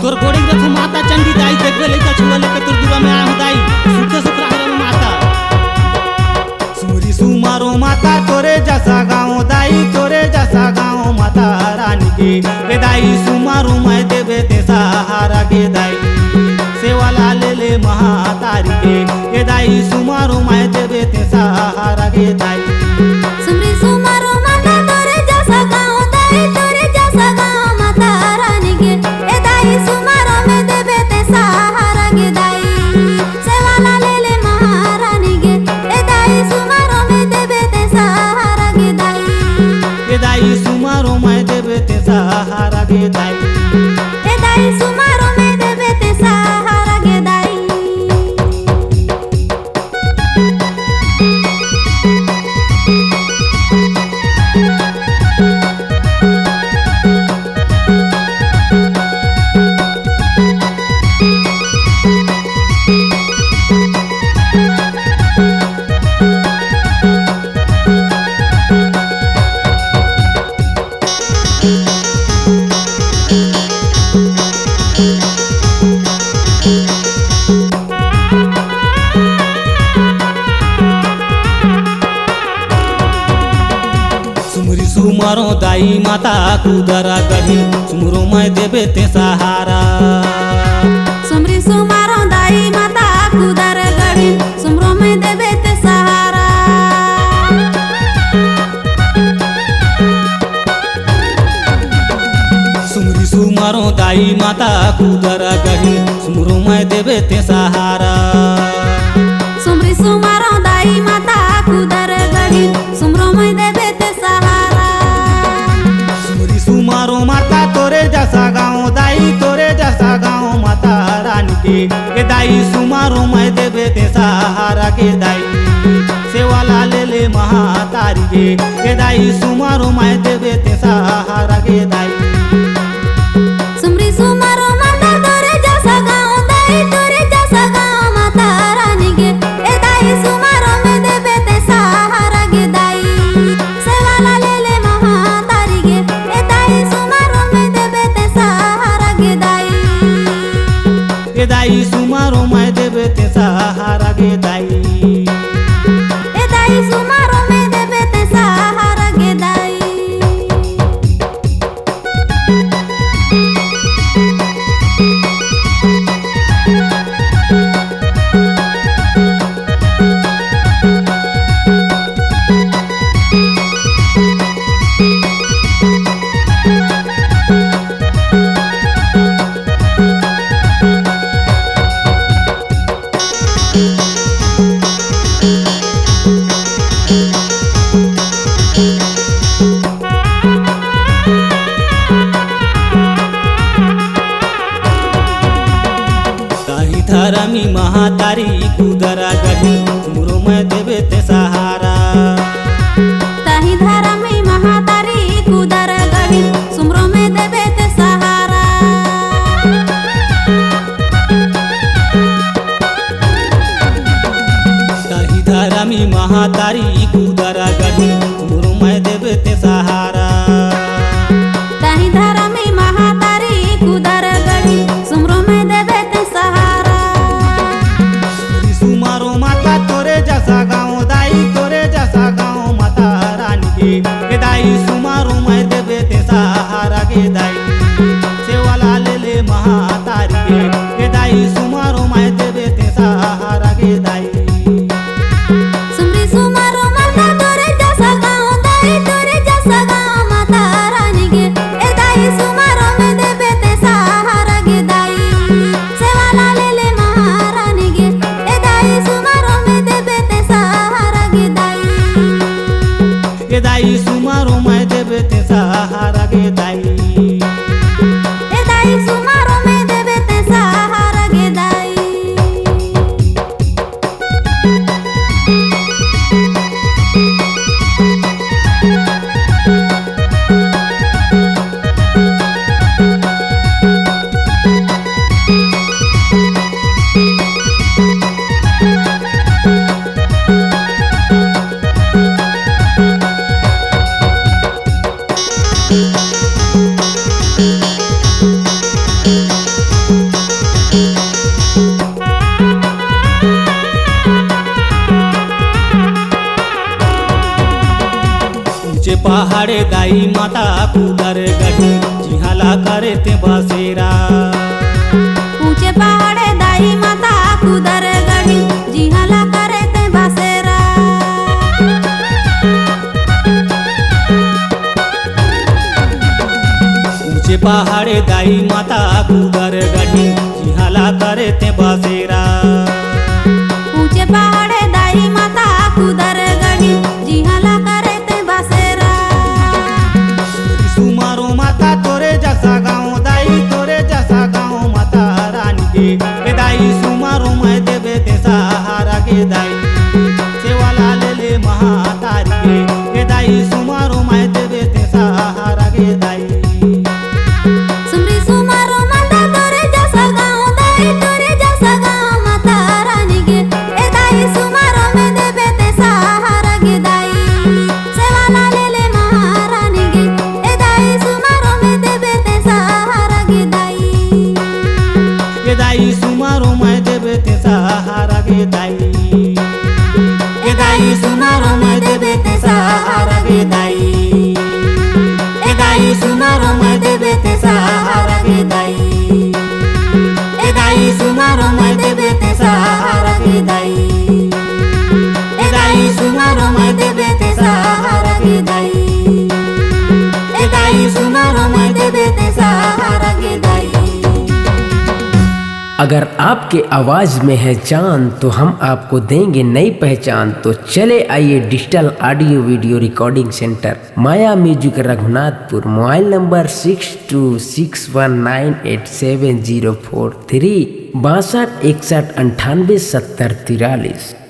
तोर गोड़ी रथ माता चंडी दाई देखबे लइका छुआ लेके तोर दुरा में आहु दाई सुते सुतरा हरे माता सुमरी सुमारो माता तोरे जैसा गाँव दाई तोरे जैसा गाँव माता रानी के रे दाई सुमारो मैं देवे ते सहारा के दाई सेवाला ले महातारी के रे दाई सुमारो मैं देवे ते सहारा के दाई सुमरी सुमारो माता तोरे जैसा गाँव दाई तोरे जैसा गाँव माता रानी के ए दाई सुमारो में देवे ते सहारा के दाई सेवाला ले महारानी के ए दाई सुमारो में देवे ते सहारा के दाई रे दाई सुमारो मैं देवे ते सहारा के दाई ए दाई सुमारो में देवे ते सहारा के दाई सुमरी सुमारो दाई माता कुदरा गढ़ी सुमरो मैं देवे ते सहारा सुमरी सुमारो दाई माता कुदर गढ़ी सुमरो में देवे ते सहारा सुमरी सुमारो दाई माता कुदरा गढ़ी सुमरो मैं देवे ते सहारा सुमरी सुमारो दाई माता कुदर गढ़ी सुमरो में देवे ते सहारा सुमरी सुमारो माता तोरे जैसा गाँव दाई तोरे जैसा गाँव माता रानी के ये दाई सुमारो मैं देवे ते सहारा के दाई सेवाला ले महातारी के ये दाई सुमारो मैं देवे ते सहारा के दाई सुमरी सुमारो माता तोरे जैसा गाँव दाई तोरे जैसा गाँव माता रानी के ए दाई सुमारो में देवे ते सहारा के दाई सेवाला ले महातारी के ए दाई सुमारो में देवे ते सहारा के दाई ये दाई सुमारो मैं देवे ते सहारा के दाई ए दाई सुमारो में देवे ते सहारा के दाई दाई धरमी महातारी कुदरा गढ़ी सुमरो मैं देवे ते सहारा ताही धारा में महातारी कुदर गढ़ी सुमरो में देवे ते सहारा दाई धरमी महातारी कुदरा गढ़ी सुमरो मैं देवे ते सहारा ताही धारा में महातारी कुदर गढ़ी सुमरो में देवे ते सहारा सुमरी सुमारो माता तोरे जैसा गाँव दाई तोरे जैसा गाँव माता रानी के ये दाई सुमारो मैं देवे ते सहारा के दाई सेवाला ले महातारी के ये दाई सुमारो मैं देवे ते सहारा के दाई सुमरी सुमारो माता तोरे जैसा गाँव दाई तोरे जैसा गाँव माता रानी के ए दाई सुमारो में देवे ते सहारा के दाई सेवाला ले महारानी के ए दाई सुमारो में देवे ते सहारा के दाई ये दाई सुमारो मैं देवे ते सहारा के दाई ए दाई सुमारो में देवे ते सहारा के दाई ऊंचे पहाड़े दाई माता कुदर गढ़ी जिहाला करे ते बसेरा। ऊंचे पहाड़े दाई माता कुदर गढ़ी जिहाला करे ते बसेरा। ऊंचे पहाड़े दाई माता कुदर गढ़ी जिहाला करे ते बसेरा। ऊंचे पहाड़े दाई माता कुदर गढ़ी जिहाला करे ते बसेरा। सुमारो माता तोरे जैसा गाँव दाई तोरे जैसा गाँव माता रानी के ए दाई सुमारो मैं देवे ते सहारा के दाई सेवाला ले महातारी के ए दाई सुमारो मैं देवे ते सहारा के दाई। सुमरी सुमारो माता तोरे जैसा गाँव दाई तोरे जैसा गाँव माता रानी के ए दाई सुमारो में देवे ते सहारा के दाई सेवाला ले महारानी के ए दाई सुमारो में देवे ते सहारा के दाई। ए दाई सुमारो मैं देवे ते सहारा के दाई। ए दाई सुमारो मैं देवे ते सहारा के दाई। ए दाई सुमारो मैं देवे ते सहारा के दाई। ए दाई सुमारो मैं देवे ते सहारा के दाई। ए दाई सुमारो मैं देवे ते सहारा के दाई। ए दाई सुमारो मैं देवे ते सहारा के दाई। अगर आपके आवाज में है जान तो हम आपको देंगे नई पहचान। तो चले आइए digital audio video recording centre Maya music Raghunathpur. Mobile number 6261987043 62 61 98 70 43।